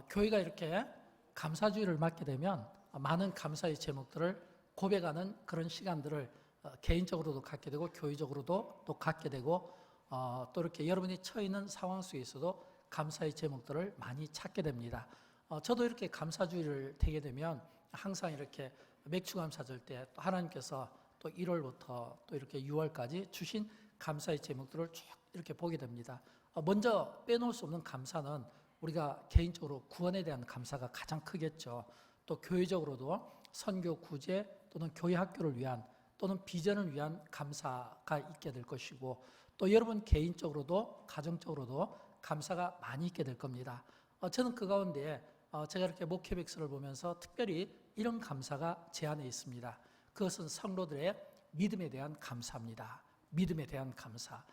교회가 이렇게 감사주일을 맞게 되면 많은 감사의 제목들을 고백하는 그런 시간들을 개인적으로도 갖게 되고 교회적으로도 또 갖게 되고 또 이렇게 여러분이 처해 있는 상황 속에서도 감사의 제목들을 많이 찾게 됩니다. 저도 이렇게 감사주일을 되게 되면 항상 이렇게 맥주감사절 때 또 하나님께서 또 1월부터 또 이렇게 6월까지 주신 감사의 제목들을 쭉 이렇게 보게 됩니다. 먼저 빼놓을 수 없는 감사는 우리가 개인적으로 구원에 대한 감사가 가장 크겠죠. 또 교회적으로도 선교 구제 또는 교회 학교를 위한 또는 비전을 위한 감사가 있게 될 것이고, 또 여러분 개인적으로도 가정적으로도 감사가 많이 있게 될 겁니다. 저는 그 가운데 제가 이렇게 목회 백서를 보면서 특별히 이런 감사가 제 안에 있습니다. 그것은 성도들의 믿음에 대한 감사입니다. 믿음에 대한 감사.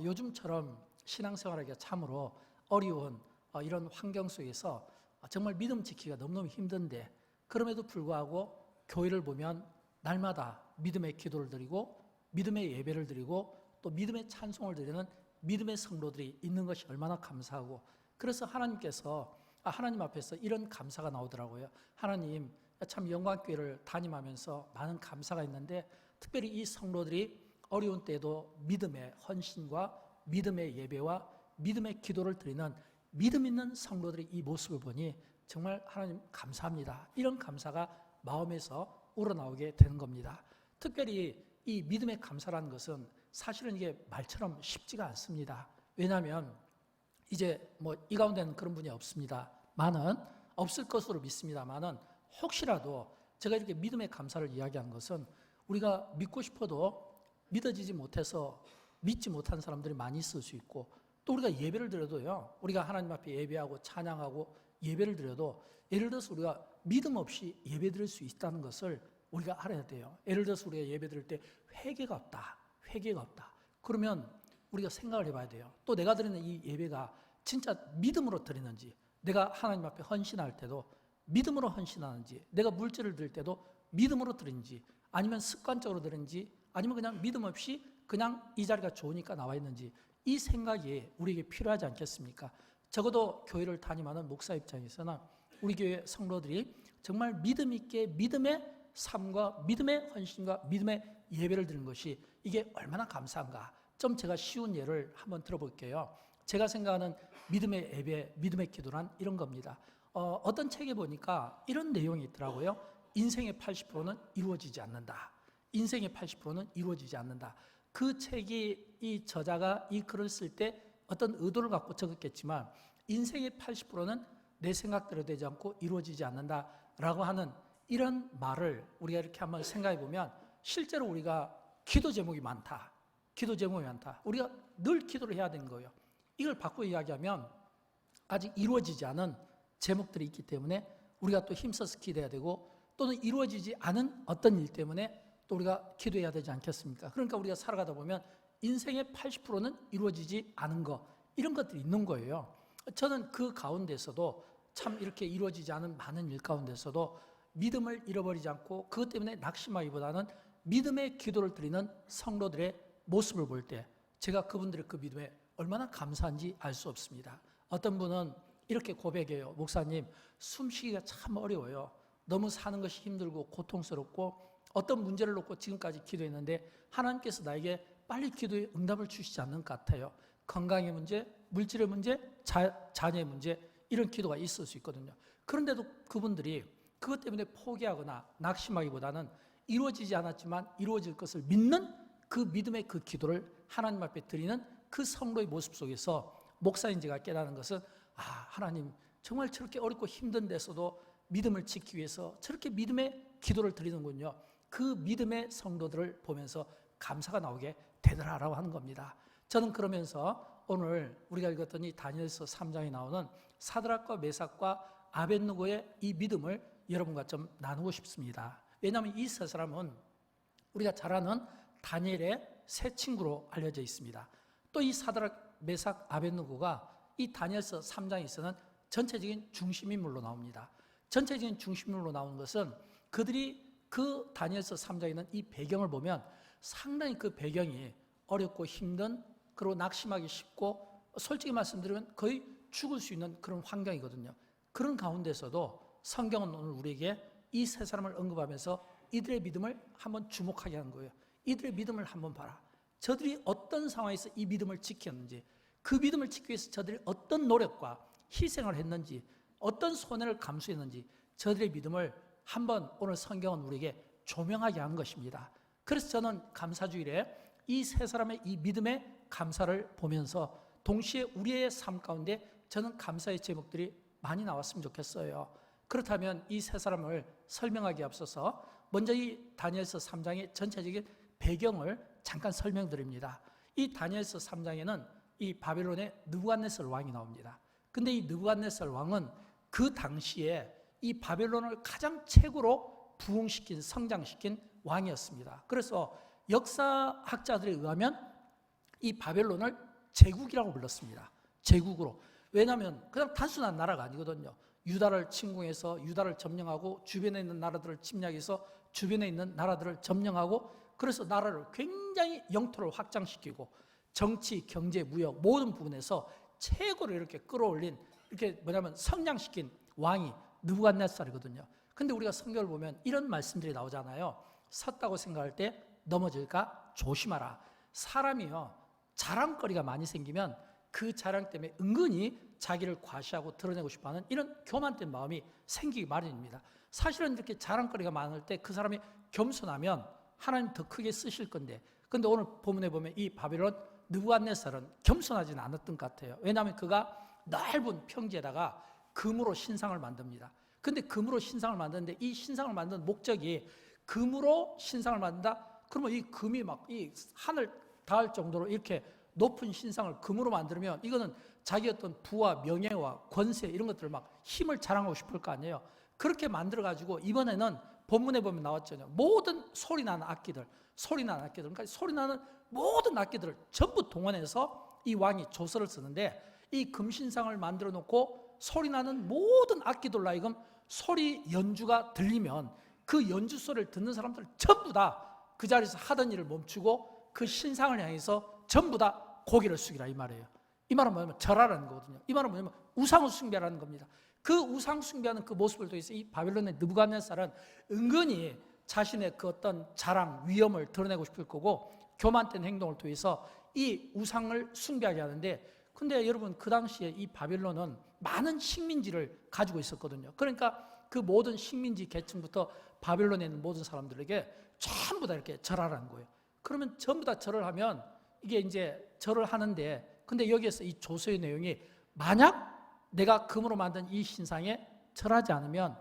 요즘처럼 신앙생활하기가 참으로 어려운 이런 환경 속에서 정말 믿음 지키기가 너무너무 힘든데, 그럼에도 불구하고 교회를 보면 날마다 믿음의 기도를 드리고 믿음의 예배를 드리고 또 믿음의 찬송을 드리는 믿음의 성도들이 있는 것이 얼마나 감사하고, 그래서 하나님 앞에서 이런 감사가 나오더라고요. 하나님, 참 영광교회를 담임하면서 많은 감사가 있는데 특별히 이 성도들이 어려운 때에도 믿음의 헌신과 믿음의 예배와 믿음의 기도를 드리는 믿음 있는 성도들의 이 모습을 보니 정말 하나님 감사합니다. 이런 감사가 마음에서 우러나오게 되는 겁니다. 특별히 이 믿음의 감사라는 것은 사실은 이게 말처럼 쉽지가 않습니다. 왜냐하면 이제 이 가운데는 그런 분이 없습니다만은, 없을 것으로 믿습니다만은, 혹시라도 제가 이렇게 믿음의 감사를 이야기한 것은 우리가 믿고 싶어도 믿어지지 못해서 믿지 못한 사람들이 많이 있을 수 있고, 또 우리가 예배를 드려도요, 우리가 하나님 앞에 예배하고 찬양하고 예배를 드려도 예를 들어서 우리가 믿음 없이 예배 드릴 수 있다는 것을 우리가 알아야 돼요. 예를 들어서 우리가 예배 드릴 때 회개가 없다. 그러면 우리가 생각을 해봐야 돼요. 또 내가 드리는 이 예배가 진짜 믿음으로 드리는지, 내가 하나님 앞에 헌신할 때도 믿음으로 헌신하는지, 내가 물질을 드릴 때도 믿음으로 드리는지, 아니면 습관적으로 드리는지, 아니면 그냥 믿음 없이 그냥 이 자리가 좋으니까 나와 있는지, 이 생각이 우리에게 필요하지 않겠습니까? 적어도 교회를 담임하는 목사 입장에서는 우리 교회 성도들이 정말 믿음 있게 믿음의 삶과 믿음의 헌신과 믿음의 예배를 드리는 것이 이게 얼마나 감사한가. 좀 제가 쉬운 예를 한번 들어볼게요. 제가 생각하는 믿음의 예배, 믿음의 기도란 이런 겁니다. 어떤 책에 보니까 이런 내용이 있더라고요. 인생의 80%는 이루어지지 않는다. 인생의 80%는 이루어지지 않는다. 그 책이, 이 저자가 이 글을 쓸 때 어떤 의도를 갖고 적었겠지만, 인생의 80%는 내 생각대로 되지 않고 이루어지지 않는다라고 하는 이런 말을 우리가 이렇게 한번 생각해 보면, 실제로 우리가 기도 제목이 많다. 우리가 늘 기도를 해야 되는 거예요. 이걸 바꿔 이야기하면 아직 이루어지지 않은 제목들이 있기 때문에 우리가 또 힘써서 기도해야 되고, 또는 이루어지지 않은 어떤 일 때문에 또 우리가 기도해야 되지 않겠습니까? 그러니까 우리가 살아가다 보면 인생의 80%는 이루어지지 않은 것, 이런 것들이 있는 거예요. 저는 그 가운데서도 참 이렇게 이루어지지 않은 많은 일 가운데서도 믿음을 잃어버리지 않고 그것 때문에 낙심하기보다는 믿음의 기도를 드리는 성도들의 모습을 볼 때 제가 그분들의 그 믿음에 얼마나 감사한지 알 수 없습니다. 어떤 분은 이렇게 고백해요. 목사님, 숨쉬기가 참 어려워요. 너무 사는 것이 힘들고 고통스럽고 어떤 문제를 놓고 지금까지 기도했는데 하나님께서 나에게 빨리 기도에 응답을 주시지 않는 것 같아요. 건강의 문제, 물질의 문제, 자녀의 문제, 이런 기도가 있을 수 있거든요. 그런데도 그분들이 그것 때문에 포기하거나 낙심하기보다는 이루어지지 않았지만 이루어질 것을 믿는 그 믿음의 그 기도를 하나님 앞에 드리는 그 성도의 모습 속에서 목사인 제가 깨닫는 것은, 하나님 정말 저렇게 어렵고 힘든 데서도 믿음을 지키기 위해서 저렇게 믿음의 기도를 드리는군요. 그 믿음의 성도들을 보면서 감사가 나오게 되더라라고 하는 겁니다. 저는 그러면서 오늘 우리가 읽었던 이 다니엘서 3장에 나오는 사드락과 메삭과 아벳느고의 이 믿음을 여러분과 좀 나누고 싶습니다. 왜냐하면 이 세 사람은 우리가 잘 아는 다니엘의 세 친구로 알려져 있습니다. 또 이 사드락, 메삭, 아벳느고가 이 다니엘서 3장에서는 전체적인 중심인물로 나옵니다. 전체적인 중심인물로 나오는 것은 그들이 그 다니엘서 3장에 있는 이 배경을 보면 상당히 그 배경이 어렵고 힘든, 그리고 낙심하기 쉽고 솔직히 말씀드리면 거의 죽을 수 있는 그런 환경이거든요. 그런 가운데서도 성경은 오늘 우리에게 이 세 사람을 언급하면서 이들의 믿음을 한번 주목하게 하는 거예요. 이들의 믿음을 한번 봐라. 저들이 어떤 상황에서 이 믿음을 지켰는지, 그 믿음을 지키기 위해서 저들이 어떤 노력과 희생을 했는지, 어떤 손해를 감수했는지, 저들의 믿음을 한번 오늘 성경은 우리에게 조명하게 한 것입니다. 그래서 저는 감사주일에 이 세 사람의 이 믿음의 감사를 보면서 동시에 우리의 삶 가운데 저는 감사의 제목들이 많이 나왔으면 좋겠어요. 그렇다면 이 세 사람을 설명하기에 앞서서 먼저 이 다니엘서 3장의 전체적인 배경을 잠깐 설명드립니다. 이 다니엘서 3장에는 이 바벨론의 느부갓네살 왕이 나옵니다. 근데 이 느부갓네살 왕은 그 당시에 이 바벨론을 가장 최고로 부흥시킨, 성장시킨 왕이었습니다. 그래서 역사학자들에 의하면 이 바벨론을 제국이라고 불렀습니다. 제국으로. 왜냐하면 그냥 단순한 나라가 아니거든요. 유다를 침공해서 유다를 점령하고 주변에 있는 나라들을 침략해서 주변에 있는 나라들을 점령하고, 그래서 나라를 굉장히 영토를 확장시키고 정치, 경제, 무역 모든 부분에서 최고로 이렇게 끌어올린, 이렇게 뭐냐면 성장시킨 왕이 느부갓네살이거든요. 근데 우리가 성경을 보면 이런 말씀들이 나오잖아요. 섰다고 생각할 때 넘어질까 조심하라. 사람이요, 자랑거리가 많이 생기면 그 자랑 때문에 은근히 자기를 과시하고 드러내고 싶어하는 이런 교만된 마음이 생기기 마련입니다. 사실은 이렇게 자랑거리가 많을 때 그 사람이 겸손하면 하나님 더 크게 쓰실 건데, 근데 오늘 본문에 보면 이 바벨론 느부갓네살은 겸손하지는 않았던 것 같아요. 왜냐하면 그가 넓은 평지에다가 금으로 신상을 만듭니다. 근데 금으로 신상을 만드는데 이 신상을 만드는 목적이, 금으로 신상을 만든다? 그러면 이 금이 막 이 하늘 닿을 정도로 이렇게 높은 신상을 금으로 만들면 이거는 자기 어떤 부와 명예와 권세 이런 것들을 막 힘을 자랑하고 싶을 거 아니에요. 그렇게 만들어가지고 이번에는 본문에 보면 나왔잖아요. 모든 소리나는 악기들, 그러니까 소리나는 모든 악기들을 전부 동원해서 이 왕이 조서를 쓰는데, 이 금신상을 만들어 놓고 소리나는 모든 악기들로 하여금 소리 연주가 들리면 그 연주 소리를 듣는 사람들 전부 다 그 자리에서 하던 일을 멈추고 그 신상을 향해서 전부 다 고개를 숙이라 이 말이에요. 이 말은 뭐냐면 절하라는 거거든요. 이 말은 뭐냐면 우상을 숭배하라는 겁니다. 그 우상 숭배하는 그 모습을 통해서 이 바벨론의 느부갓네살은 은근히 자신의 그 어떤 자랑, 위엄을 드러내고 싶을 거고, 교만된 행동을 통해서 이 우상을 숭배하게 하는데, 근데 여러분 그 당시에 이 바벨론은 많은 식민지를 가지고 있었거든요. 그러니까 그 모든 식민지 계층부터 바벨론에 있는 모든 사람들에게 전부 다 이렇게 절하라는 거예요. 그러면 전부 다 절을 하면 이게 이제 절을 하는데, 근데 여기에서 이 조서의 내용이, 만약 내가 금으로 만든 이 신상에 절하지 않으면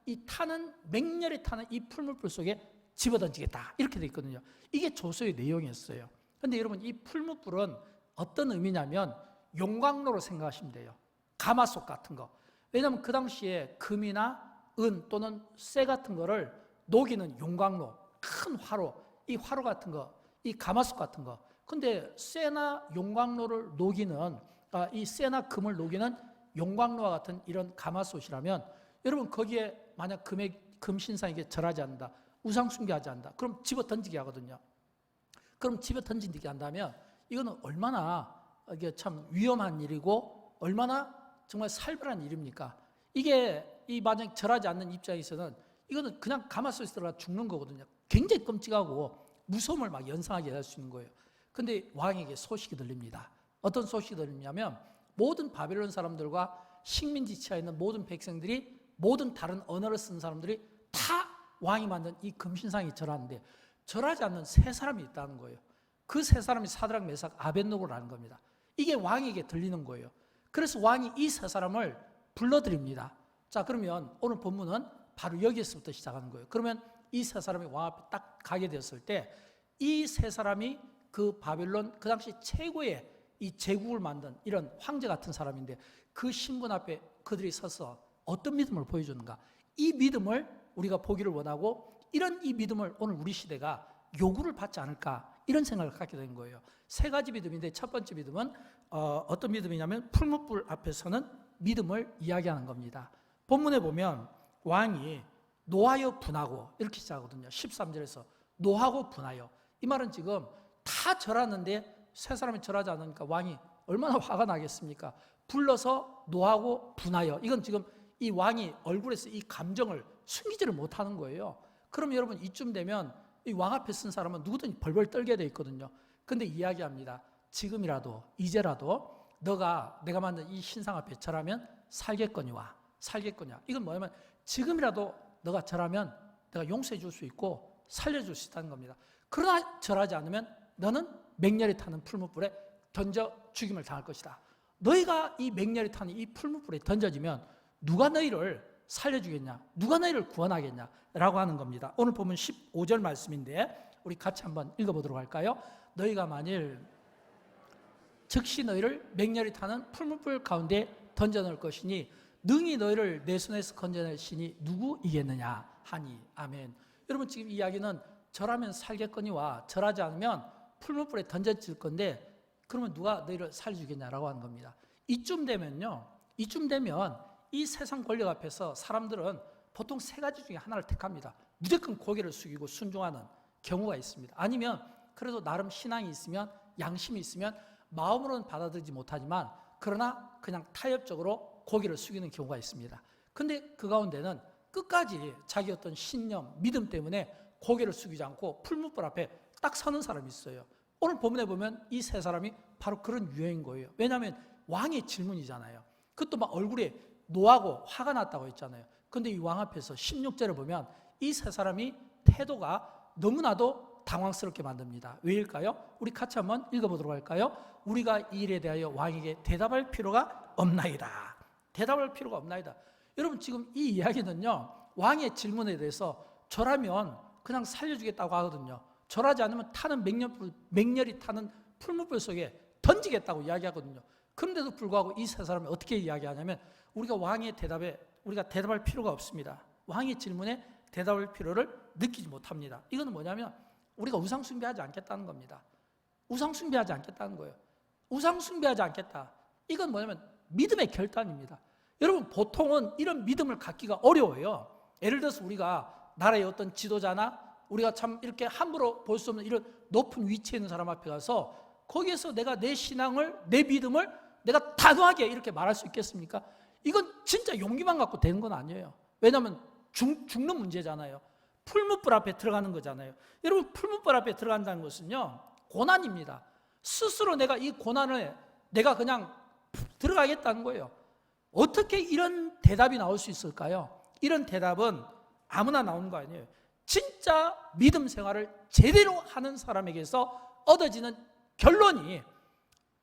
이 타는 맹렬히 타는 이 풀무불 속에 집어던지겠다, 이렇게 돼 있거든요. 이게 조서의 내용이었어요. 근데 여러분 이 풀무불은 어떤 의미냐면 용광로로 생각하시면 돼요. 가마솥 같은 거. 왜냐하면 그 당시에 금이나 은 또는 쇠 같은 거를 녹이는 용광로, 큰 화로, 이 화로 같은 거, 이 가마솥 같은 거. 근데 쇠나 용광로를 녹이는, 이 쇠나 금을 녹이는 용광로와 같은 이런 가마솥이라면, 여러분 거기에 만약 금 신상에게 절하지 않는다, 우상 숭배하지 않는다, 그럼 집어 던지게 하거든요. 그럼 집어 던지게 한다면 이거는 얼마나 이게 참 위험한 일이고 얼마나 정말 살벌한 일입니까? 이게 이 만약 절하지 않는 입장에서는 이거는 그냥 가마솥에 들어가 죽는 거거든요. 굉장히 끔찍하고 무서움을 막 연상하게 할 수 있는 거예요. 근데 왕에게 소식이 들립니다. 어떤 소식이 들리냐면, 모든 바벨론 사람들과 식민지 치하에 있는 모든 백성들이, 모든 다른 언어를 쓰는 사람들이 다 왕이 만든 이 금신상에 절하는데 절하지 않는 세 사람이 있다는 거예요. 그 세 사람이 사드락, 메삭, 아벳노고라는 겁니다. 이게 왕에게 들리는 거예요. 그래서 왕이 이 세 사람을 불러드립니다. 자, 그러면 오늘 본문은 바로 여기에서부터 시작하는 거예요. 그러면 이 세 사람이 왕 앞에 딱 가게 되었을 때, 이 세 사람이 그 바벨론 그 당시 최고의 이 제국을 만든 이런 황제 같은 사람인데, 그 신분 앞에 그들이 서서 어떤 믿음을 보여주는가, 이 믿음을 우리가 보기를 원하고, 이런 이 믿음을 오늘 우리 시대가 요구를 받지 않을까, 이런 생각을 갖게 된 거예요. 세 가지 믿음인데, 첫 번째 믿음은 어떤 믿음이냐면 풀무불 앞에서는 믿음을 이야기하는 겁니다. 본문에 보면 왕이 노하여 분하고 이렇게 시작하거든요. 13절에서 노하고 분하여. 이 말은 지금 다 절하는데 세 사람이 절하지 않으니까 왕이 얼마나 화가 나겠습니까? 불러서 노하고 분하여. 이건 지금 이 왕이 얼굴에서 이 감정을 숨기지를 못하는 거예요. 그럼 여러분 이쯤 되면 이 왕 앞에 쓴 사람은 누구든지 벌벌 떨게 돼 있거든요. 근데 이야기합니다. 지금이라도 이제라도 내가 만든 이 신상 앞에 절하면 살겠거니와. 이건 뭐냐면 지금이라도 너가 절하면 내가 용서해 줄 수 있고 살려줄 수 있다는 겁니다. 그러나 절하지 않으면 너는 맹렬히 타는 풀무불에 던져 죽임을 당할 것이다. 너희가 이 맹렬히 타는 이 풀무불에 던져지면 누가 너희를 살려주겠냐? 누가 너희를 구원하겠냐? 라고 하는 겁니다. 오늘 보면 15절 말씀인데 우리 같이 한번 읽어보도록 할까요? 너희가 만일 즉시 너희를 맹렬히 타는 풀무불 가운데 던져넣을 것이니 능히 너희를 내 손에서 건져낼 신이 누구 이겠느냐 하니. 아멘. 여러분 지금 이야기는 절하면 살겠거니와 절하지 않으면 풀무불에 던져질 건데 그러면 누가 너희를 살려주겠냐라고 하는 겁니다. 이쯤 되면 이 세상 권력 앞에서 사람들은 보통 세 가지 중에 하나를 택합니다. 무조건 고개를 숙이고 순종하는 경우가 있습니다. 아니면 그래도 나름 신앙이 있으면 양심이 있으면 마음으로는 받아들이지 못하지만 그러나 그냥 타협적으로 고개를 숙이는 경우가 있습니다. 근데 그 가운데는 끝까지 자기 어떤 신념, 믿음 때문에 고개를 숙이지 않고 풀무불 앞에 딱 서는 사람이 있어요. 오늘 본문에 보면 이 세 사람이 바로 그런 유형인 거예요. 왜냐하면 왕의 질문이잖아요. 그것도 막 얼굴에 노하고 화가 났다고 했잖아요. 근데 이 왕 앞에서 16절을 보면 이 세 사람이 태도가 너무나도 당황스럽게 만듭니다. 왜일까요? 우리 같이 한번 읽어보도록 할까요? 우리가 이 일에 대하여 왕에게 대답할 필요가 없나이다. 대답할 필요가 없나이다. 여러분 지금 이 이야기는요, 왕의 질문에 대해서 절하면 그냥 살려주겠다고 하거든요. 절하지 않으면 맹렬히 타는 풀무불 속에 던지겠다고 이야기하거든요. 그런데도 불구하고 이 세 사람이 어떻게 이야기하냐면 우리가 왕의 대답에 우리가 대답할 필요가 없습니다. 왕의 질문에 대답할 필요를 느끼지 못합니다. 이거는 뭐냐면 우리가 우상 숭배하지 않겠다는 겁니다. 우상 숭배하지 않겠다는 거예요. 우상 숭배하지 않겠다. 이건 뭐냐면 믿음의 결단입니다. 여러분 보통은 이런 믿음을 갖기가 어려워요. 예를 들어서 우리가 나라의 어떤 지도자나 우리가 참 이렇게 함부로 볼 수 없는 이런 높은 위치에 있는 사람 앞에 가서 거기에서 내가 내 신앙을, 내 믿음을 내가 단호하게 이렇게 말할 수 있겠습니까? 이건 진짜 용기만 갖고 되는 건 아니에요. 왜냐하면 죽는 문제잖아요. 풀무불 앞에 들어가는 거잖아요. 여러분 풀무불 앞에 들어간다는 것은요 고난입니다. 스스로 내가 이 고난을 내가 그냥 들어가겠다는 거예요. 어떻게 이런 대답이 나올 수 있을까요? 이런 대답은 아무나 나오는 거 아니에요. 진짜 믿음 생활을 제대로 하는 사람에게서 얻어지는 결론이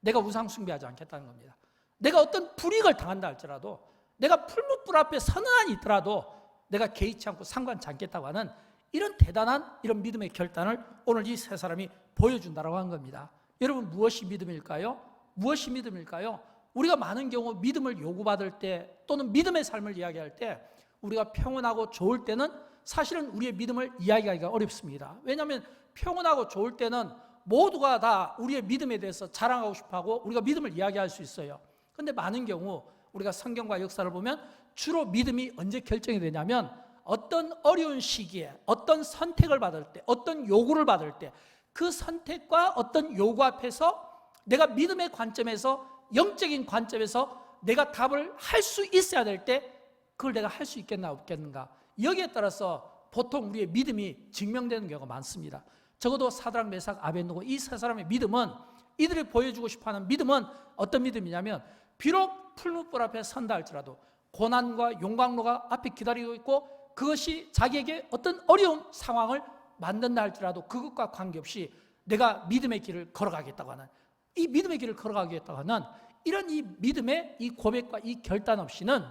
내가 우상 숭배하지 않겠다는 겁니다. 내가 어떤 불이익을 당한다 할지라도 내가 풀무불 앞에 서는 한이 있더라도 내가 개의치 않고 상관치 않겠다고 하는 이런 대단한 이런 믿음의 결단을 오늘 이 세 사람이 보여준다고 하는 겁니다. 여러분 무엇이 믿음일까요? 무엇이 믿음일까요? 우리가 많은 경우 믿음을 요구받을 때 또는 믿음의 삶을 이야기할 때 우리가 평온하고 좋을 때는 사실은 우리의 믿음을 이야기하기가 어렵습니다. 왜냐하면 평온하고 좋을 때는 모두가 다 우리의 믿음에 대해서 자랑하고 싶어하고 우리가 믿음을 이야기할 수 있어요. 그런데 많은 경우 우리가 성경과 역사를 보면 주로 믿음이 언제 결정이 되냐면 어떤 어려운 시기에 어떤 선택을 받을 때 어떤 요구를 받을 때 그 선택과 어떤 요구 앞에서 내가 믿음의 관점에서 영적인 관점에서 내가 답을 할 수 있어야 될 때 그걸 내가 할 수 있겠나 없겠는가, 여기에 따라서 보통 우리의 믿음이 증명되는 경우가 많습니다. 적어도 사드락 메삭 아벳느고 이 세 사람의 믿음은, 이들이 보여주고 싶어하는 믿음은 어떤 믿음이냐면 비록 풀무불 앞에 선다 할지라도 고난과 용광로가 앞에 기다리고 있고 그것이 자기에게 어떤 어려운 상황을 만든다 할지라도 그것과 관계없이 내가 믿음의 길을 걸어가겠다고 하는, 이 믿음의 길을 걸어가겠다고 하는 이런 이 믿음의 이 고백과 이 결단 없이는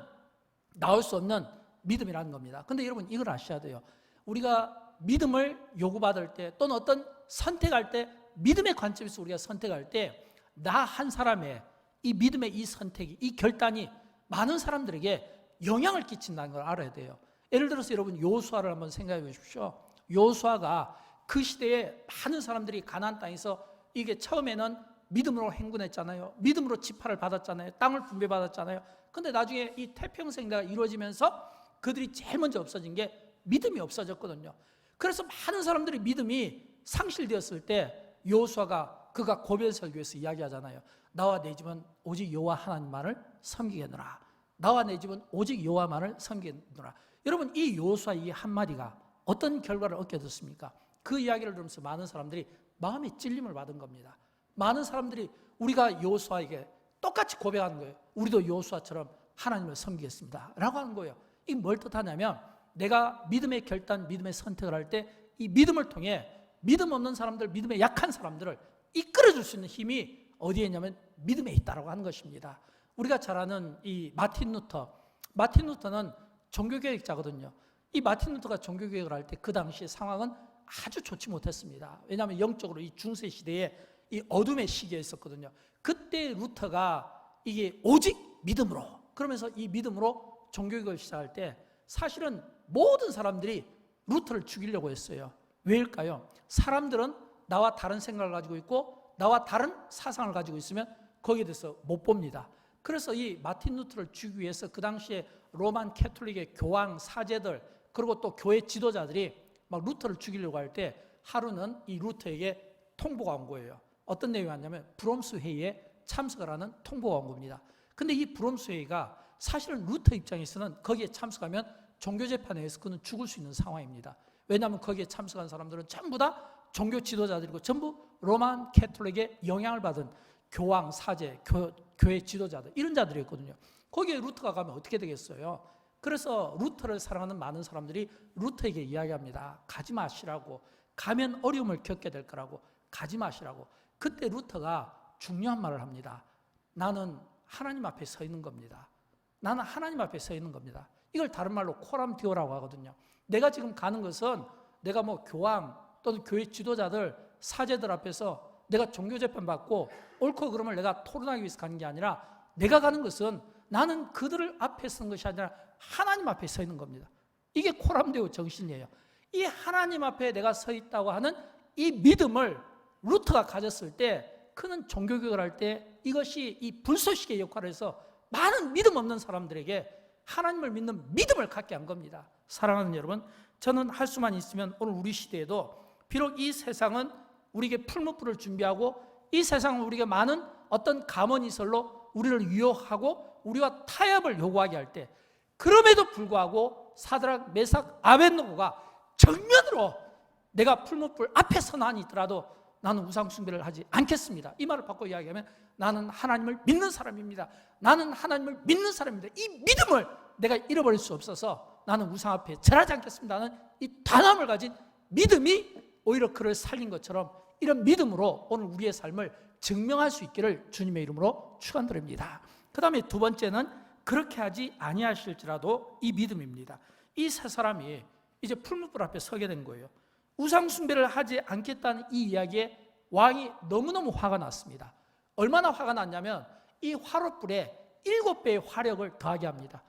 나올 수 없는 믿음이라는 겁니다. 그런데 여러분 이걸 아셔야 돼요. 우리가 믿음을 요구받을 때 또는 어떤 선택할 때 믿음의 관점에서 우리가 선택할 때 나 한 사람의 이 믿음의 이 선택이, 이 결단이 많은 사람들에게 영향을 끼친다는 걸 알아야 돼요. 예를 들어서 여러분 여호수아를 한번 생각해 보십시오. 여호수아가 그 시대에 많은 사람들이 가나안 땅에서 이게 처음에는 믿음으로 행군했잖아요. 믿음으로 지파를 받았잖아요. 땅을 분배받았잖아요. 근데 나중에 이 태평성대가 이루어지면서 그들이 제일 먼저 없어진 게 믿음이 없어졌거든요. 그래서 많은 사람들이 믿음이 상실되었을 때 여호수아가 그가 고별설교에서 이야기하잖아요. 나와 내 집은 오직 여호와 하나님만을 섬기겠노라. 나와 내 집은 오직 여호와만을 섬기겠노라. 여러분, 이 여호수아 이 한마디가 어떤 결과를 얻게 됐습니까? 그 이야기를 들으면서 많은 사람들이 마음의 찔림을 받은 겁니다. 많은 사람들이 우리가 여호수아에게 똑같이 고백하는 거예요. 우리도 여호수아처럼 하나님을 섬기겠습니다 라고 하는 거예요. 이게 뭘 뜻하냐면, 내가 믿음의 결단, 믿음의 선택을 할 때 이 믿음을 통해 믿음 없는 사람들, 믿음의 약한 사람들을 이끌어줄 수 있는 힘이 어디에 있냐면 믿음에 있다라고 하는 것입니다. 우리가 잘 아는 이 마틴 루터는 종교개혁자거든요. 이 마틴 루터가 종교개혁을 할 때 그 당시 상황은 아주 좋지 못했습니다. 왜냐하면 영적으로 이 중세 시대에 이 어둠의 시기에 있었거든요. 그때 루터가 이게 오직 믿음으로, 그러면서 이 믿음으로 종교개혁을 시작할 때 사실은 모든 사람들이 루터를 죽이려고 했어요. 왜일까요? 사람들은 나와 다른 생각을 가지고 있고 나와 다른 사상을 가지고 있으면 거기에 대해서 못 봅니다. 그래서 이 마틴 루터를 죽이기 위해서 그 당시에 로만 캐톨릭의 교황, 사제들, 그리고 또 교회 지도자들이 막 루터를 죽이려고 할 때 하루는 이 루터에게 통보가 온 거예요. 어떤 내용이 왔냐면 브롬스 회의에 참석을 하는 통보가 온 겁니다. 근데 이 브롬스 회의가 사실은 루터 입장에서는 거기에 참석하면 종교재판에 의해서 그는 죽을 수 있는 상황입니다. 왜냐하면 거기에 참석한 사람들은 전부 다 종교 지도자들이고 전부 로만 캐톨릭의 영향을 받은 교황, 사제, 교회 지도자들, 이런 자들이었거든요. 거기에 루터가 가면 어떻게 되겠어요? 그래서 루터를 사랑하는 많은 사람들이 루터에게 이야기합니다. 가지 마시라고. 가면 어려움을 겪게 될 거라고. 가지 마시라고. 그때 루터가 중요한 말을 합니다. 나는 하나님 앞에 서 있는 겁니다. 나는 하나님 앞에 서 있는 겁니다. 이걸 다른 말로 코람 디오라고 하거든요. 내가 지금 가는 것은 내가 뭐 교황 또는 교회 지도자들, 사제들 앞에서 내가 종교재판 받고 옳고 그름을 내가 토론하기 위해서 가는 게 아니라, 내가 가는 것은 나는 그들을 앞에 서는 것이 아니라 하나님 앞에 서 있는 겁니다. 이게 코람 디오 정신이에요. 이 하나님 앞에 내가 서 있다고 하는 이 믿음을 루터가 가졌을 때, 그는 종교개혁을 할 때 이것이 이 불쏘시개 역할을 해서 많은 믿음 없는 사람들에게 하나님을 믿는 믿음을 갖게 한 겁니다. 사랑하는 여러분, 저는 할 수만 있으면 오늘 우리 시대에도 비록 이 세상은 우리에게 풀무불을 준비하고 이 세상은 우리에게 많은 어떤 가문이설로 우리를 유혹하고 우리와 타협을 요구하게 할 때, 그럼에도 불구하고 사드락, 메삭, 아벳느고가 정면으로 내가 풀무불 앞에 서나 있더라도 나는 우상 숭배를 하지 않겠습니다. 이 말을 바꿔 이야기하면 나는 하나님을 믿는 사람입니다. 나는 하나님을 믿는 사람입니다. 이 믿음을 내가 잃어버릴 수 없어서 나는 우상 앞에 절하지 않겠습니다. 나는 이 단함을 가진 믿음이 오히려 그를 살린 것처럼 이런 믿음으로 오늘 우리의 삶을 증명할 수 있기를 주님의 이름으로 축원드립니다. 그 다음에 두 번째는 그렇게 하지 아니하실지라도 이 믿음입니다. 이 세 사람이 이제 풀무불 앞에 서게 된 거예요. 우상 숭배를 하지 않겠다는 이 이야기에 왕이 너무너무 화가 났습니다. 얼마나 화가 났냐면 이 화롯불에 7배의 화력을 더하게 합니다.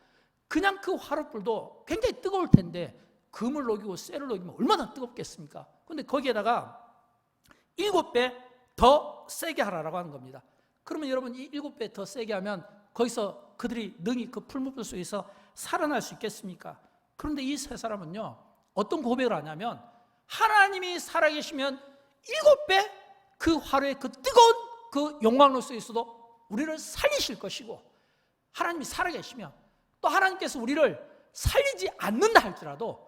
그냥 그 화롯불도 굉장히 뜨거울 텐데 금을 녹이고 쇠를 녹이면 얼마나 뜨겁겠습니까? 그런데 거기에다가 7배 더 세게 하라고 하는 겁니다. 그러면 여러분, 이 7배 더 세게 하면 거기서 그들이 능히 그 풀무불 속에서 살아날 수 있겠습니까? 그런데 이 세 사람은요, 어떤 고백을 하냐면 하나님이 살아계시면 7배 그 화로의 그 뜨거운 그 영광로 속에 있어도 우리를 살리실 것이고, 하나님이 살아계시면 또 하나님께서 우리를 살리지 않는다 할지라도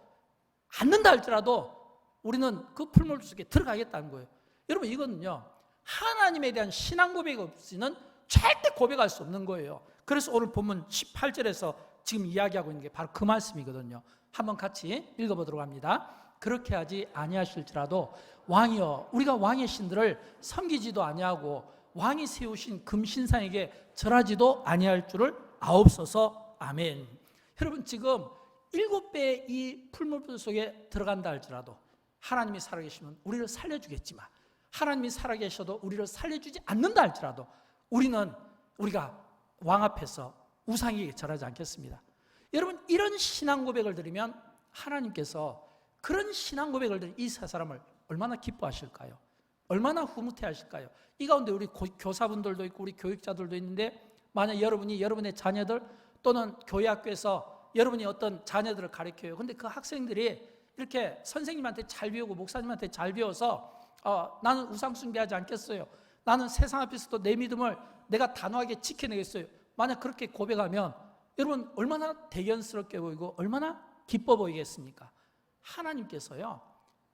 우리는 그 풀무불 속에 들어가겠다는 거예요. 여러분, 이거는요, 하나님에 대한 신앙 고백이 없이는 절대 고백할 수 없는 거예요. 그래서 오늘 본문 18절에서 지금 이야기하고 있는 게 바로 그 말씀이거든요. 한번 같이 읽어보도록 합니다. 그렇게 하지 아니하실지라도 왕이여, 우리가 왕의 신들을 섬기지도 아니하고 왕이 세우신 금신상에게 절하지도 아니할 줄을 아옵소서. 아멘. 여러분, 지금 7배의 이 풀무불 속에 들어간다 할지라도 하나님이 살아계시면 우리를 살려주겠지만, 하나님이 살아계셔도 우리를 살려주지 않는다 할지라도 우리가 왕 앞에서 우상에게 절하지 않겠습니다. 여러분, 이런 신앙 고백을 드리면 하나님께서 그런 신앙 고백을 드린 이 세 사람을 얼마나 기뻐하실까요? 얼마나 흐뭇해 하실까요? 이 가운데 우리 교사분들도 있고 우리 교육자들도 있는데, 만약 여러분이 여러분의 자녀들 또는 교회 학교에서 여러분이 어떤 자녀들을 가르쳐요. 근데 그 학생들이 이렇게 선생님한테 잘 배우고 목사님한테 잘 배워서 나는 우상 숭배하지 않겠어요. 나는 세상 앞에서도 내 믿음을 내가 단호하게 지켜내겠어요. 만약 그렇게 고백하면 여러분 얼마나 대견스럽게 보이고 얼마나 기뻐 보이겠습니까? 하나님께서요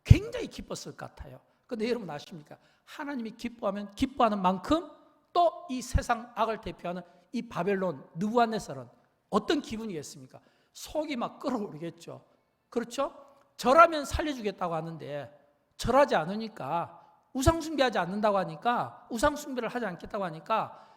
굉장히 기뻤을 것 같아요. 그런데 여러분 아십니까? 하나님이 기뻐하면 기뻐하는 만큼 또 이 세상 악을 대표하는 이 바벨론 느부갓네살은 어떤 기분이겠습니까? 속이 막 끓어오르겠죠. 그렇죠? 절하면 살려주겠다고 하는데 절하지 않으니까, 우상 숭배하지 않는다고 하니까, 우상 숭배를 하지 않겠다고 하니까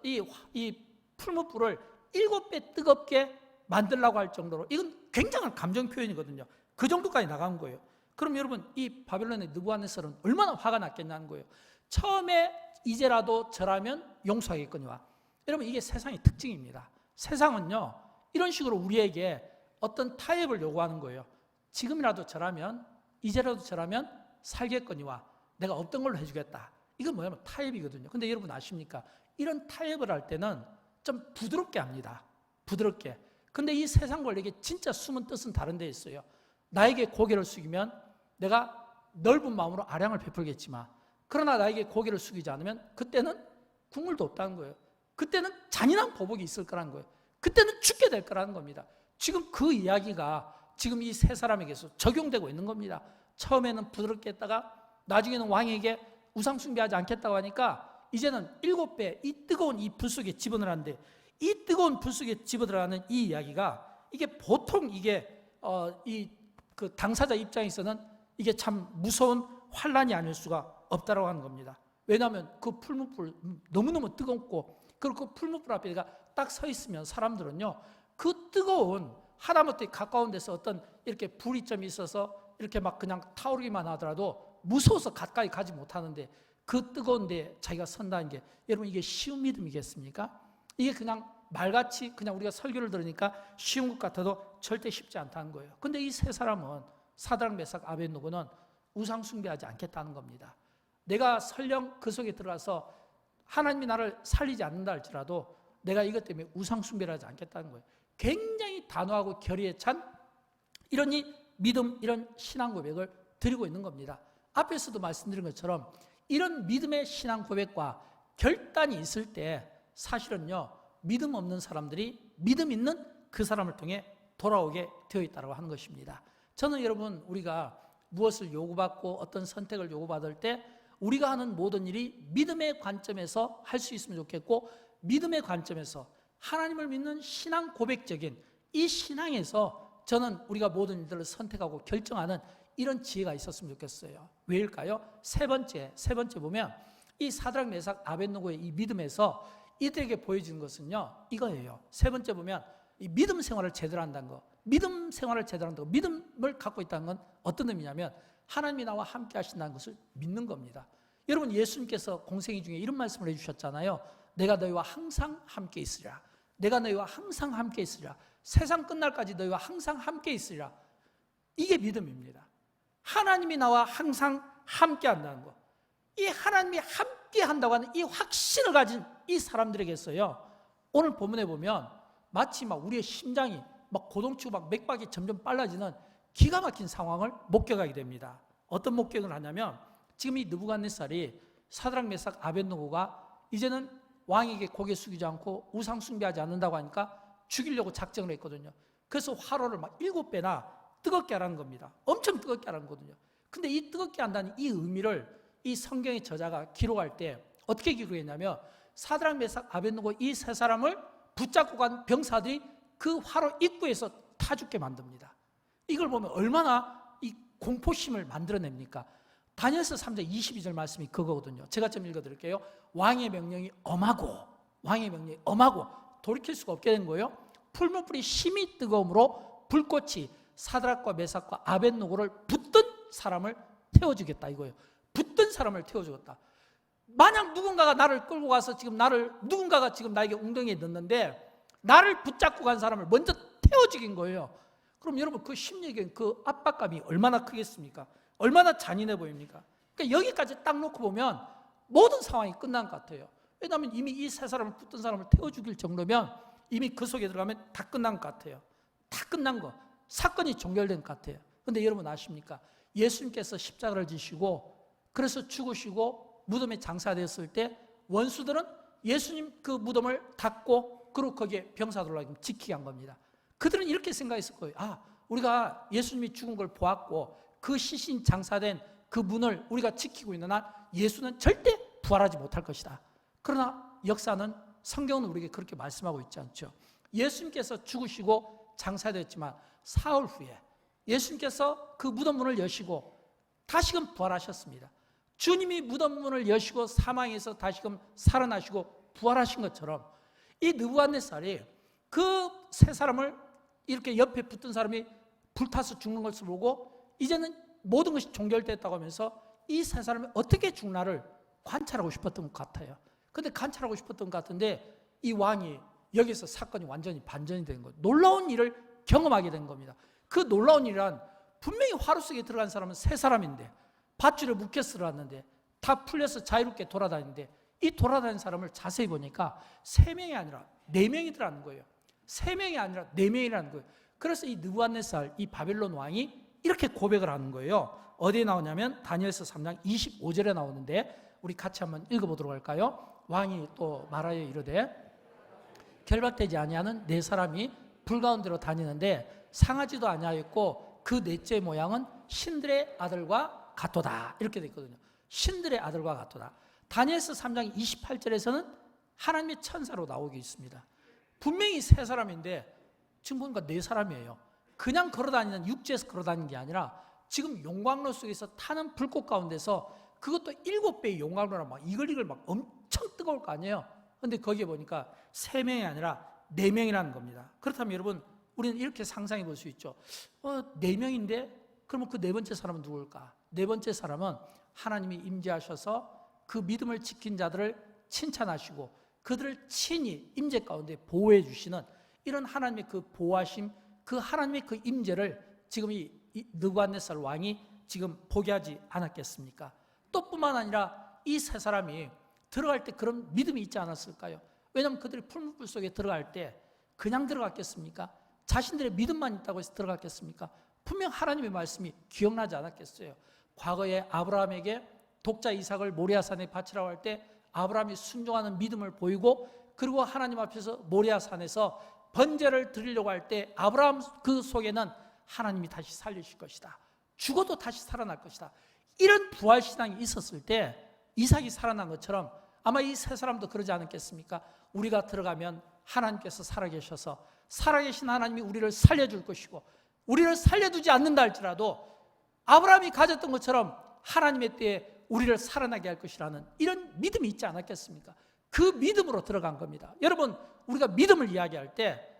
이 풀무불을 7배 뜨겁게 만들라고 할 정도로, 이건 굉장한 감정 표현이거든요. 그 정도까지 나간 거예요. 그럼 여러분 이 바벨론의 느부갓네살은 얼마나 화가 났겠냐는 거예요. 처음에 이제라도 절하면 용서하겠거니와. 여러분 이게 세상의 특징입니다. 세상은요 이런 식으로 우리에게 어떤 타협을 요구하는 거예요. 지금이라도 절하면, 이제라도 절하면 살겠거니와, 내가 없던 걸로 해주겠다. 이건 뭐냐면 타협이거든요. 근데 여러분 아십니까? 이런 타협을 할 때는 좀 부드럽게 합니다. 부드럽게. 근데 이 세상 권력의 진짜 숨은 뜻은 다른 데 있어요. 나에게 고개를 숙이면 내가 넓은 마음으로 아량을 베풀겠지만, 그러나 나에게 고개를 숙이지 않으면 그때는 국물도 없다는 거예요. 그때는 잔인한 보복이 있을 거라는 거예요. 그때는 죽게 될 거라는 겁니다. 지금 그 이야기가 지금 이 세 사람에게서 적용되고 있는 겁니다. 처음에는 부드럽게 했다가 나중에는 왕에게 우상 숭배하지 않겠다고 하니까 이제는 7배 이 뜨거운 이 불 속에 집어넣는데, 이 뜨거운 불 속에 집어들어가는 이 이야기가 이게 보통 이게 그 당사자 입장에서는 이게 참 무서운 환란이 아닐 수가 없다라고 하는 겁니다. 왜냐하면 그 풀무불 너무너무 뜨겁고, 그리고 그 풀무불 앞에 내가 딱 서 있으면 사람들은요 그 뜨거운 하다못해 가까운 데서 어떤 이렇게 불이 좀 있어서 이렇게 막 그냥 타오르기만 하더라도 무서워서 가까이 가지 못하는데, 그 뜨거운 데 자기가 선다는 게 여러분 이게 쉬운 믿음이겠습니까? 이게 그냥 말같이 그냥 우리가 설교를 들으니까 쉬운 것 같아도 절대 쉽지 않다는 거예요. 근데 이 세 사람은 사드락 메삭 아벳느고는 우상 숭배하지 않겠다는 겁니다. 내가 설령 그 속에 들어가서 하나님이 나를 살리지 않는다 할지라도 내가 이것 때문에 우상 숭배를 하지 않겠다는 거예요. 굉장히 단호하고 결의에 찬 이런 믿음, 이런 신앙 고백을 드리고 있는 겁니다. 앞에서도 말씀드린 것처럼 이런 믿음의 신앙 고백과 결단이 있을 때 사실은요 믿음 없는 사람들이 믿음 있는 그 사람을 통해 돌아오게 되어 있다고 하는 것입니다. 저는 여러분 우리가 무엇을 요구받고 어떤 선택을 요구받을 때 우리가 하는 모든 일이 믿음의 관점에서 할 수 있으면 좋겠고, 믿음의 관점에서 하나님을 믿는 신앙 고백적인 이 신앙에서 저는 우리가 모든 일들을 선택하고 결정하는 이런 지혜가 있었으면 좋겠어요. 왜일까요? 세 번째 보면 이 사드락 메삭 아벳느고의 이 믿음에서 이들에게 보여지는 것은요 이거예요. 세 번째 보면 이 믿음 생활을 제대로 한다는 거, 믿음 생활을 제대로 한다고, 믿음을 갖고 있다는 건 어떤 의미냐면 하나님이 나와 함께 하신다는 것을 믿는 겁니다. 여러분 예수님께서 공생애 중에 이런 말씀을 해주셨잖아요. 내가 너희와 항상 함께 있으리라. 내가 너희와 항상 함께 있으리라. 세상 끝날까지 너희와 항상 함께 있으리라. 이게 믿음입니다. 하나님이 나와 항상 함께 한다는 거, 이 하나님이 함께 한다고 하는 이 확신을 가진 이 사람들에게서요 오늘 본문에 보면 마치 막 우리의 심장이 막 고동치고 막 맥박이 점점 빨라지는 기가 막힌 상황을 목격하게 됩니다. 어떤 목격을 하냐면 지금 이 느부갓네살이 사드락 메삭 아벳느고가 이제는 왕에게 고개 숙이지 않고 우상 숭배하지 않는다고 하니까 죽이려고 작정을 했거든요. 그래서 화로를 막 7배나 뜨겁게 하라는 겁니다. 엄청 뜨겁게 하라는 거거든요. 근데 이 뜨겁게 한다는 이 의미를 이 성경의 저자가 기록할 때 어떻게 기록했냐면 사드락 메삭 아벳느고 이 세 사람을 붙잡고 간 병사들이 그 화로 입구에서 타 죽게 만듭니다. 이걸 보면 얼마나 이 공포심을 만들어냅니까? 다니엘서 3장 22절 말씀이 그거거든요. 제가 좀 읽어드릴게요. 왕의 명령이 엄하고 돌이킬 수가 없게 된 거예요. 풀무불이 심히 뜨거움으로 불꽃이 사드락과 메삭과 아벳느고를 붙든 사람을 태워주겠다 이거예요. 붙든 사람을 태워주겠다. 만약 누군가가 나를 끌고 가서 누군가가 지금 나에게 웅덩이에 넣는데 나를 붙잡고 간 사람을 먼저 태워 죽인 거예요. 그럼 여러분 그 심리적인 그 압박감이 얼마나 크겠습니까? 얼마나 잔인해 보입니까? 그러니까 여기까지 딱 놓고 보면 모든 상황이 끝난 것 같아요. 왜냐하면 이미 이 세 사람을 붙든 사람을 태워 죽일 정도면 이미 그 속에 들어가면 다 끝난 것 같아요. 다 끝난 거. 사건이 종결된 것 같아요. 그런데 여러분 아십니까? 예수님께서 십자가를 지시고 그래서 죽으시고 무덤에 장사되었을 때 원수들은 예수님 그 무덤을 닫고 그리고 거기에 병사들로 지키게 한 겁니다. 그들은 이렇게 생각했을 거예요. 우리가 예수님이 죽은 걸 보았고 그 시신 장사된 그 문을 우리가 지키고 있는 한 예수는 절대 부활하지 못할 것이다. 그러나 역사는, 성경은 우리에게 그렇게 말씀하고 있지 않죠. 예수님께서 죽으시고 장사되었지만 사흘 후에 예수님께서 그 무덤 문을 여시고 다시금 부활하셨습니다. 주님이 무덤 문을 여시고 사망에서 다시금 살아나시고 부활하신 것처럼 이 느부갓네살이 그 세 사람을 이렇게 옆에 붙은 사람이 불타서 죽는 것을 보고 이제는 모든 것이 종결됐다고 하면서 이 세 사람이 어떻게 죽나를 관찰하고 싶었던 것 같아요. 근데 관찰하고 싶었던 것 같은데 이 왕이 여기서 사건이 완전히 반전이 된 거예요. 놀라운 일을 경험하게 된 겁니다. 그 놀라운 일이란 분명히 화로 속에 들어간 사람은 세 사람인데 밧줄에 묶여서 들어갔는데 다 풀려서 자유롭게 돌아다니는데 이 돌아다니는 사람을 자세히 보니까 3명이 아니라 4명이더라는 거예요. 3명이 아니라 4명이라는 거예요. 그래서 이 느부갓네살, 이 바벨론 왕이 이렇게 고백을 하는 거예요. 어디에 나오냐면 다니엘서 3장 25절에 나오는데 우리 같이 한번 읽어보도록 할까요? 왕이 또 말하여 이르되 결박되지 아니하는 4사람이 불 가운데로 다니는데 상하지도 아니하였고 그 넷째 모양은 신들의 아들과 같도다. 이렇게 되어 있거든요. 신들의 아들과 같도다. 다니엘서 3장 28절에서는 하나님의 천사로 나오고 있습니다. 분명히 3사람인데 지금 보니까 4사람이에요. 그냥 걸어다니는, 육지에서 걸어다니는 게 아니라 지금 용광로 속에서 타는 불꽃 가운데서, 그것도 7배의 용광로라 막 이글이글 막 엄청 뜨거울 거 아니에요. 근데 거기에 보니까 3명이 아니라 4명이라는 겁니다. 그렇다면 여러분, 우리는 이렇게 상상해 볼 수 있죠. 4명인데 그러면 그 4번째 사람은 누굴까? 4번째 사람은 하나님이 임재하셔서 그 믿음을 지킨 자들을 칭찬하시고 그들을 친히 임재 가운데 보호해 주시는 이런 하나님의 그 보호하심, 그 하나님의 그 임재를 지금 이 느부갓네살 왕이 지금 포기하지 않았겠습니까? 또 뿐만 아니라 이 3사람이 들어갈 때 그런 믿음이 있지 않았을까요? 왜냐하면 그들이 풀무불 속에 들어갈 때 그냥 들어갔겠습니까? 자신들의 믿음만 있다고 해서 들어갔겠습니까? 분명 하나님의 말씀이 기억나지 않았겠어요. 과거에 아브라함에게 독자 이삭을 모리아산에 바치라고 할 때 아브라함이 순종하는 믿음을 보이고, 그리고 하나님 앞에서 모리아산에서 번제를 드리려고 할 때 아브라함 그 속에는 하나님이 다시 살리실 것이다, 죽어도 다시 살아날 것이다, 이런 부활신앙이 있었을 때 이삭이 살아난 것처럼 아마 이 3사람도 그러지 않았겠습니까? 우리가 들어가면 하나님께서 살아계셔서 살아계신 하나님이 우리를 살려줄 것이고, 우리를 살려두지 않는다 할지라도 아브라함이 가졌던 것처럼 하나님의 때에 우리를 살아나게 할 것이라는 이런 믿음이 있지 않았겠습니까? 그 믿음으로 들어간 겁니다. 여러분, 우리가 믿음을 이야기할 때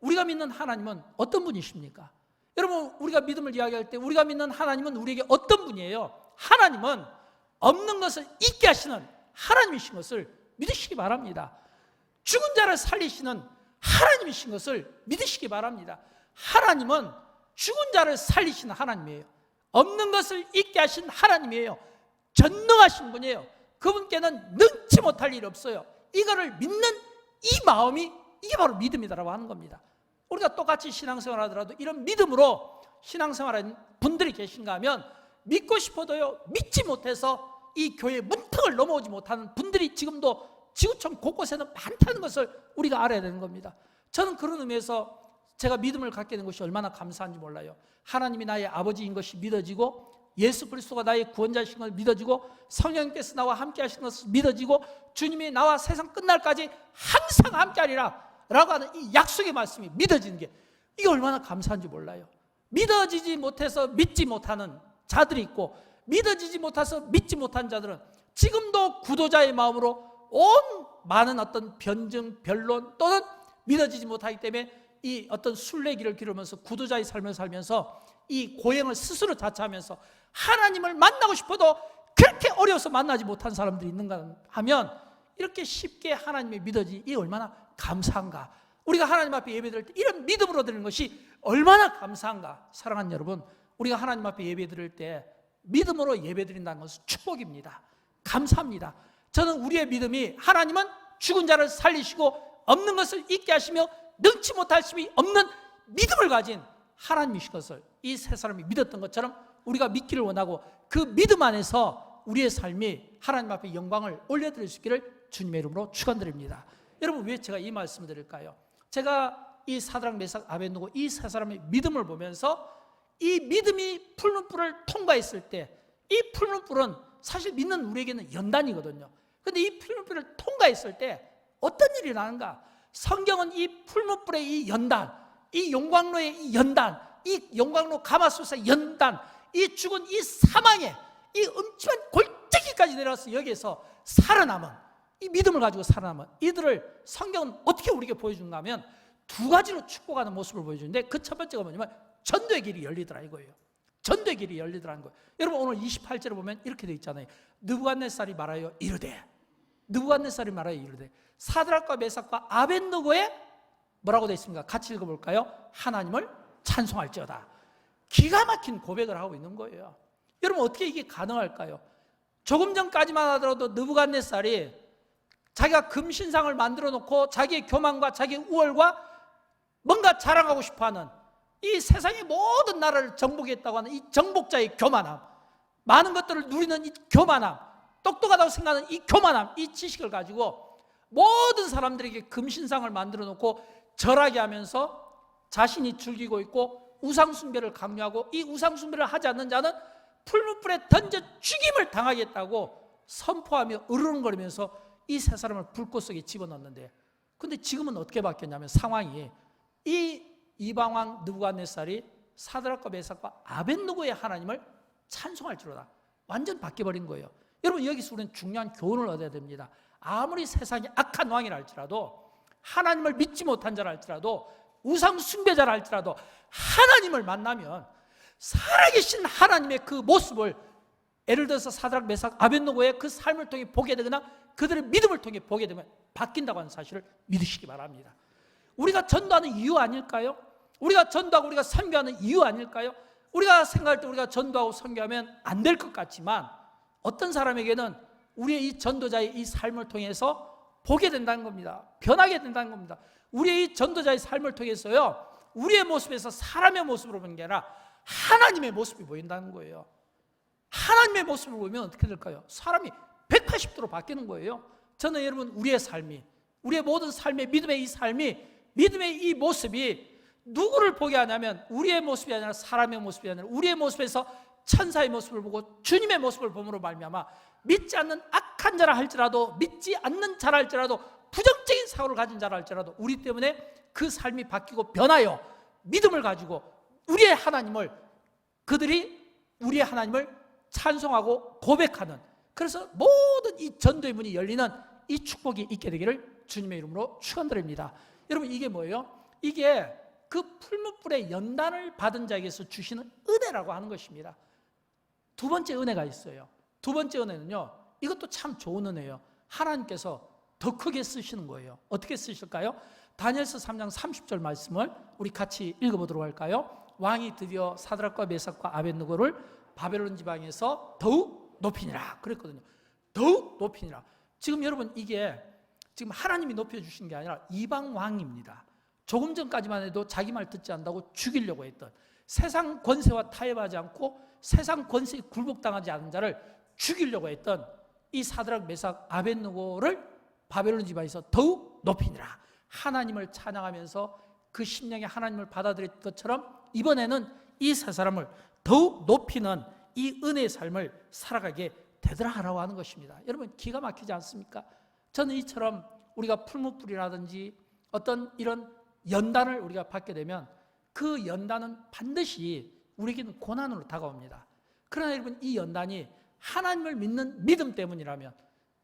우리가 믿는 하나님은 어떤 분이십니까? 여러분, 우리가 믿음을 이야기할 때 우리가 믿는 하나님은 우리에게 어떤 분이에요? 하나님은 없는 것을 있게 하시는 하나님이신 것을 믿으시기 바랍니다. 죽은 자를 살리시는 하나님이신 것을 믿으시기 바랍니다. 하나님은 죽은 자를 살리시는 하나님이에요. 없는 것을 있게 하신 하나님이에요. 전능하신 분이에요. 그분께는 능치 못할 일이 없어요. 이거를 믿는 이 마음이, 이게 바로 믿음이다라고 하는 겁니다. 우리가 똑같이 신앙생활 하더라도 이런 믿음으로 신앙생활하는 분들이 계신가 하면 믿고 싶어도요 믿지 못해서 이 교회 문턱을 넘어오지 못하는 분들이 지금도 지구촌 곳곳에는 많다는 것을 우리가 알아야 되는 겁니다. 저는 그런 의미에서 제가 믿음을 갖게 된 것이 얼마나 감사한지 몰라요. 하나님이 나의 아버지인 것이 믿어지고, 예수 그리스도가 나의 구원자이신 것을 믿어지고, 성령님께서 나와 함께 하신 것을 믿어지고, 주님이 나와 세상 끝날까지 항상 함께하리라 라고 하는 이 약속의 말씀이 믿어지는 게, 이게 얼마나 감사한지 몰라요. 믿어지지 못해서 믿지 못하는 자들이 있고, 믿어지지 못해서 믿지 못한 자들은 지금도 구도자의 마음으로 온 많은 어떤 변증, 변론 또는 믿어지지 못하기 때문에 이 어떤 순례길을 기르면서 구도자의 삶을 살면서 이 고행을 스스로 자처하면서 하나님을 만나고 싶어도 그렇게 어려워서 만나지 못한 사람들이 있는가 하면, 이렇게 쉽게 하나님이 믿어지, 이 얼마나 감사한가. 우리가 하나님 앞에 예배드릴 때 이런 믿음으로 드리는 것이 얼마나 감사한가. 사랑하는 여러분, 우리가 하나님 앞에 예배드릴 때 믿음으로 예배드린다는 것은 축복입니다. 감사합니다. 저는 우리의 믿음이 하나님은 죽은 자를 살리시고 없는 것을 있게 하시며 능치 못하심이 없는 믿음을 가진 하나님이신 것을 이 3사람이 믿었던 것처럼 우리가 믿기를 원하고, 그 믿음 안에서 우리의 삶이 하나님 앞에 영광을 올려드릴 수 있기를 주님의 이름으로 축원드립니다. 여러분, 왜 제가 이 말씀을 드릴까요? 제가 이 사드락 메삭 아벳느고 이 세 사람의 믿음을 보면서 이 믿음이 푸른 불을 통과했을 때, 이 푸른 불은 사실 믿는 우리에게는 연단이거든요. 그런데 이 푸른 불을 통과했을 때 어떤 일이 나는가? 성경은 이 푸른 불의 이 연단, 이 용광로의 이 연단, 이 용광로 가마솥의 연단, 이 죽은 이 사망의 이 음침한 골짜기까지 내려와서 여기에서 살아남은, 이 믿음을 가지고 살아남은 이들을 성경은 어떻게 우리에게 보여주는가 하면 두 가지로 축복하는 모습을 보여주는데, 그 첫 번째가 뭐냐면 전도의 길이 열리더라 이거예요. 전도의 길이 열리더라는 거예요. 여러분, 오늘 28절을 보면 이렇게 되어 있잖아요. 느부갓네살이 말하여 이르되, 느부갓네살이 말하여 이르되, 사드락과 메삭과 아벳느고의 뭐라고 되어 있습니까? 같이 읽어볼까요? 하나님을 찬송할지어다. 기가 막힌 고백을 하고 있는 거예요. 여러분, 어떻게 이게 가능할까요? 조금 전까지만 하더라도 느부갓네살이 자기가 금신상을 만들어 놓고 자기의 교만과 자기의 우월과 뭔가 자랑하고 싶어하는, 이 세상의 모든 나라를 정복했다고 하는 이 정복자의 교만함, 많은 것들을 누리는 이 교만함, 똑똑하다고 생각하는 이 교만함, 이 지식을 가지고 모든 사람들에게 금신상을 만들어 놓고 절하게 하면서 자신이 즐기고 있고 우상숭배를 강요하고, 이 우상숭배를 하지 않는 자는 풀무불에 던져 죽임을 당하겠다고 선포하며 으르렁거리면서 이 세 사람을 불꽃 속에 집어넣는데, 근데 지금은 어떻게 바뀌었냐면 상황이, 이 이방왕 느부갓네살이 사드락과 메삭과 아벳느고의 하나님을 찬송할지로다, 완전 바뀌어버린 거예요. 여러분, 여기서 우리는 중요한 교훈을 얻어야 됩니다. 아무리 세상이 악한 왕이라 할지라도, 하나님을 믿지 못한 자라 할지라도, 우상 숭배자라 할지라도 하나님을 만나면 살아계신 하나님의 그 모습을, 예를 들어서 사드락 메삭 아벳느고의 그 삶을 통해 보게 되거나 그들의 믿음을 통해 보게 되면 바뀐다고 하는 사실을 믿으시기 바랍니다. 우리가 전도하는 이유 아닐까요? 우리가 전도하고 우리가 선교하는 이유 아닐까요? 우리가 생각할 때 우리가 전도하고 선교하면 안 될 것 같지만, 어떤 사람에게는 우리의 이 전도자의 이 삶을 통해서 보게 된다는 겁니다. 변하게 된다는 겁니다. 우리의 이 전도자의 삶을 통해서요, 우리의 모습에서 사람의 모습으로 보는 게 아니라 하나님의 모습이 보인다는 거예요. 하나님의 모습을 보면 어떻게 될까요? 사람이 180도로 바뀌는 거예요. 저는 여러분, 우리의 삶이, 우리의 모든 삶의 믿음의 이 삶이, 믿음의 이 모습이 누구를 보게 하냐면 우리의 모습이 아니라 사람의 모습이 아니라 우리의 모습에서 천사의 모습을 보고 주님의 모습을 봄으로 말미암아 믿지 않는 악한 자라 할지라도, 믿지 않는 자라 할지라도, 부정적인 사고를 가진 자라 할지라도 우리 때문에 그 삶이 바뀌고 변하여 믿음을 가지고 우리의 하나님을, 그들이 우리의 하나님을 찬송하고 고백하는, 그래서 모든 이 전도의 문이 열리는 이 축복이 있게 되기를 주님의 이름으로 축원드립니다. 여러분, 이게 뭐예요? 이게 그 풀무불의 연단을 받은 자에게서 주시는 은혜라고 하는 것입니다. 두 번째 은혜가 있어요. 두 번째 은혜는요, 이것도 참 좋은 은혜예요. 하나님께서 더 크게 쓰시는 거예요. 어떻게 쓰실까요? 다니엘서 3장 30절 말씀을 우리 같이 읽어보도록 할까요? 왕이 드디어 사드락과 메삭과 아벳느고를 바벨론 지방에서 더욱 높이니라 그랬거든요. 더욱 높이니라. 지금 여러분, 이게 지금 하나님이 높여주신 게 아니라 이방 왕입니다. 조금 전까지만 해도 자기 말 듣지 않는다고 죽이려고 했던, 세상 권세와 타협하지 않고 세상 권세에 굴복당하지 않은 자를 죽이려고 했던 이 사드락 메삭 아벳느고를 바벨론 지방에서 더욱 높이니라. 하나님을 찬양하면서 그 심령에 하나님을 받아들였던 것처럼 이번에는 이 세 사람을 더욱 높이는 이 은혜의 삶을 살아가게 되더라라고 하는 것입니다. 여러분, 기가 막히지 않습니까? 저는 이처럼 우리가 풀무불이라든지 어떤 이런 연단을 우리가 받게 되면 그 연단은 반드시 우리에게는 고난으로 다가옵니다. 그러나 여러분, 이 연단이 하나님을 믿는 믿음 때문이라면,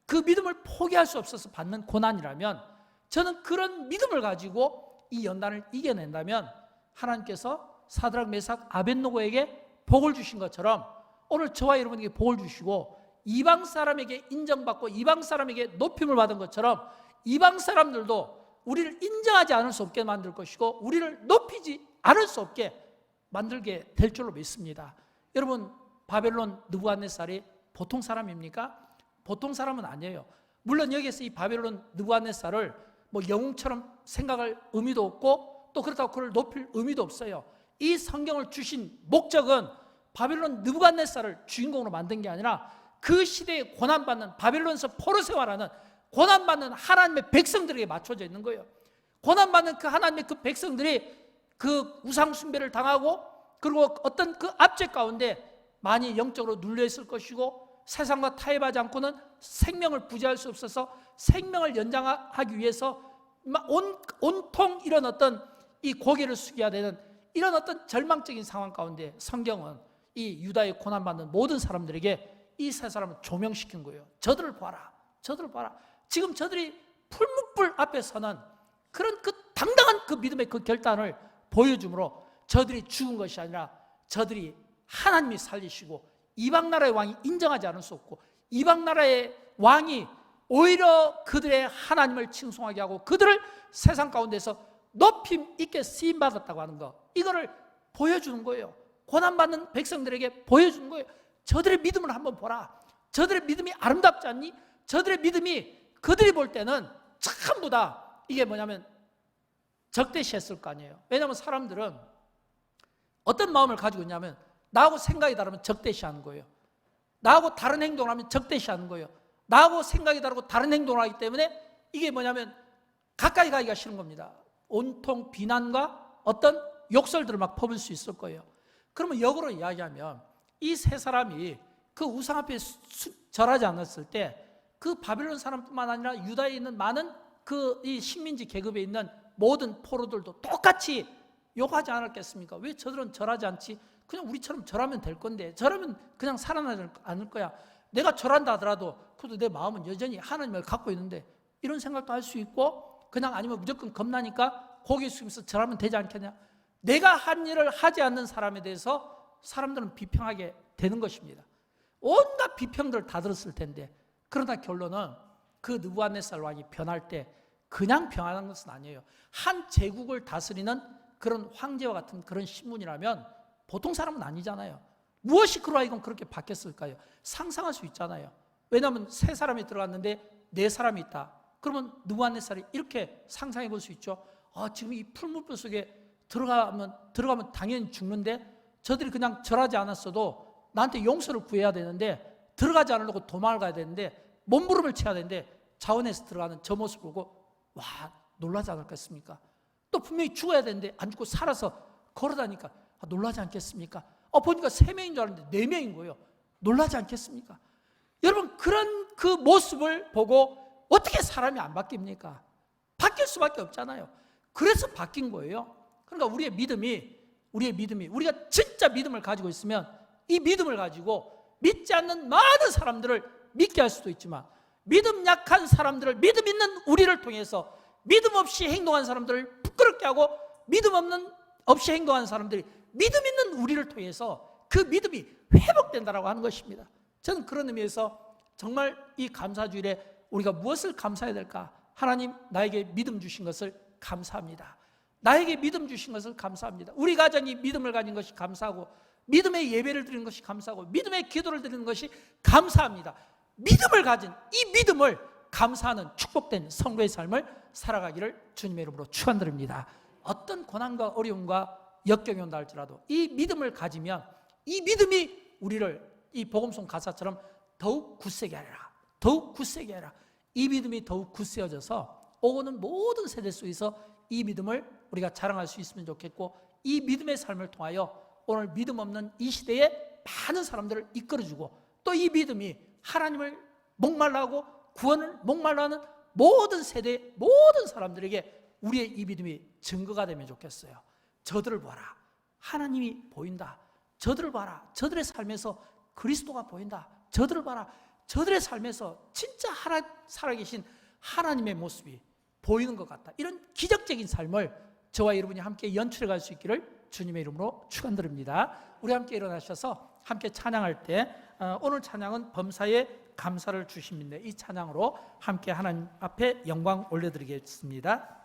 그 믿음을 포기할 수 없어서 받는 고난이라면, 저는 그런 믿음을 가지고 이 연단을 이겨낸다면 하나님께서 사드락 메삭 아벳느고에게 복을 주신 것처럼 오늘 저와 여러분에게 복을 주시고, 이방 사람에게 인정받고 이방 사람에게 높임을 받은 것처럼 이방 사람들도 우리를 인정하지 않을 수 없게 만들 것이고 우리를 높이지 않을 수 없게 만들게 될 줄로 믿습니다. 여러분, 바벨론 느부갓네살이 보통 사람입니까? 보통 사람은 아니에요. 물론 여기에서 이 바벨론 느부갓네살을 뭐 영웅처럼 생각할 의미도 없고, 또 그렇다고 그를 높일 의미도 없어요. 이 성경을 주신 목적은 바벨론 느부갓네살을 주인공으로 만든 게 아니라 그 시대에 고난받는 바벨론에서 포로 생활하는 고난받는 하나님의 백성들에게 맞춰져 있는 거예요. 고난받는 그 하나님의 그 백성들이 그 우상 숭배를 당하고 그리고 어떤 그 압제 가운데 많이 영적으로 눌려 있을 것이고 세상과 타협하지 않고는 생명을 부지할 수 없어서 생명을 연장하기 위해서 온통 이런 어떤 이 고개를 숙여야 되는 이런 어떤 절망적인 상황 가운데 성경은 이 유다의 고난받는 모든 사람들에게 이 세 사람을 조명시킨 거예요. 저들을 봐라, 저들을 봐라. 지금 저들이 풀무불 앞에 서는 그런 그 당당한 그 믿음의 그 결단을 보여줌으로 저들이 죽은 것이 아니라 저들이 하나님이 살리시고 이방 나라의 왕이 인정하지 않을 수 없고 이방 나라의 왕이 오히려 그들의 하나님을 칭송하게 하고 그들을 세상 가운데서 높임 있게 쓰임받았다고 하는 거, 이거를 보여주는 거예요. 고난받는 백성들에게 보여주는 거예요. 저들의 믿음을 한번 보라. 저들의 믿음이 아름답지 않니? 저들의 믿음이 그들이 볼 때는 전부 다 이게 뭐냐면 적대시했을 거 아니에요. 왜냐하면 사람들은 어떤 마음을 가지고 있냐면 나하고 생각이 다르면 적대시하는 거예요. 나하고 다른 행동을 하면 적대시하는 거예요. 나하고 생각이 다르고 다른 행동을 하기 때문에 이게 뭐냐면 가까이 가기가 싫은 겁니다. 온통 비난과 어떤 욕설들을 막 퍼붓을 수 있을 거예요. 그러면 역으로 이야기하면 이 세 사람이 그 우상 앞에 절하지 않았을 때 그 바빌론 사람뿐만 아니라 유다에 있는 많은 그 이 식민지 계급에 있는 모든 포로들도 똑같이 욕하지 않았겠습니까? 왜 저들은 절하지 않지? 그냥 우리처럼 절하면 될 건데, 절하면 그냥 살아나지 않을 거야. 내가 절한다 하더라도 그래도 내 마음은 여전히 하나님을 갖고 있는데, 이런 생각도 할 수 있고, 그냥 아니면 무조건 겁나니까 고개 숙이면서 절하면 되지 않겠냐? 내가 한 일을 하지 않는 사람에 대해서 사람들은 비평하게 되는 것입니다. 온갖 비평들을 다 들었을 텐데, 그러나 결론은 그 느부갓네살 왕이 변할 때 그냥 변하는 것은 아니에요. 한 제국을 다스리는 그런 황제와 같은 그런 신분이라면 보통 사람은 아니잖아요. 무엇이 그로 하여금 그렇게 바뀌었을까요? 상상할 수 있잖아요. 왜냐하면 세 사람이 들어갔는데 네 사람이 있다. 그러면 느부갓네살이 이렇게 상상해 볼 수 있죠. 지금 이 풀무불 속에 들어가면 당연히 죽는데 저들이 그냥 절하지 않았어도 나한테 용서를 구해야 되는데 들어가지 않으려고 도망을 가야 되는데 몸부림을 쳐야 되는데 자원에서 들어가는 저 모습을 보고 와, 놀라지 않을겠습니까? 또 분명히 죽어야 되는데 안 죽고 살아서 걸어다니까 놀라지 않겠습니까? 보니까 3명인 줄 알았는데 4명인 거예요. 놀라지 않겠습니까? 여러분, 그런 그 모습을 보고 어떻게 사람이 안 바뀝니까? 바뀔 수밖에 없잖아요. 그래서 바뀐 거예요. 그러니까 우리의 믿음이 우리가 진짜 믿음을 가지고 있으면 이 믿음을 가지고 믿지 않는 많은 사람들을 믿게 할 수도 있지만 믿음 약한 사람들을, 믿음 있는 우리를 통해서 믿음 없이 행동한 사람들을 부끄럽게 하고 믿음 없이 행동하는 사람들이 믿음 있는 우리를 통해서 그 믿음이 회복된다라고 하는 것입니다. 저는 그런 의미에서 정말 이 감사주일에 우리가 무엇을 감사해야 될까? 하나님, 나에게 믿음 주신 것을 감사합니다. 나에게 믿음 주신 것을 감사합니다. 우리 가정이 믿음을 가진 것이 감사하고 믿음의 예배를 드리는 것이 감사하고 믿음의 기도를 드리는 것이 감사합니다. 믿음을 가진 이 믿음을 감사하는 축복된 성도의 삶을 살아가기를 주님의 이름으로 축원드립니다. 어떤 고난과 어려움과 역경이 온다 할지라도 이 믿음을 가지면 이 믿음이 우리를 이 복음송 가사처럼 더욱 굳세게 하리라. 더욱 굳세게 하리라. 이 믿음이 더욱 굳세어져서 오는 모든 세대 속에서 이 믿음을 우리가 자랑할 수 있으면 좋겠고, 이 믿음의 삶을 통하여 오늘 믿음 없는 이 시대에 많은 사람들을 이끌어주고 또 이 믿음이 하나님을 목말라하고 구원을 목말라하는 모든 세대 모든 사람들에게 우리의 이 믿음이 증거가 되면 좋겠어요. 저들을 봐라, 하나님이 보인다. 저들을 봐라, 저들의 삶에서 그리스도가 보인다. 저들을 봐라, 저들의 삶에서 진짜 살아계신 하나님의 모습이 보이는 것 같다. 이런 기적적인 삶을 저와 여러분이 함께 연출해 갈 수 있기를 주님의 이름으로 축원드립니다. 우리 함께 일어나셔서 함께 찬양할 때 오늘 찬양은 범사에 감사를 주심인데 이 찬양으로 함께 하나님 앞에 영광 올려드리겠습니다.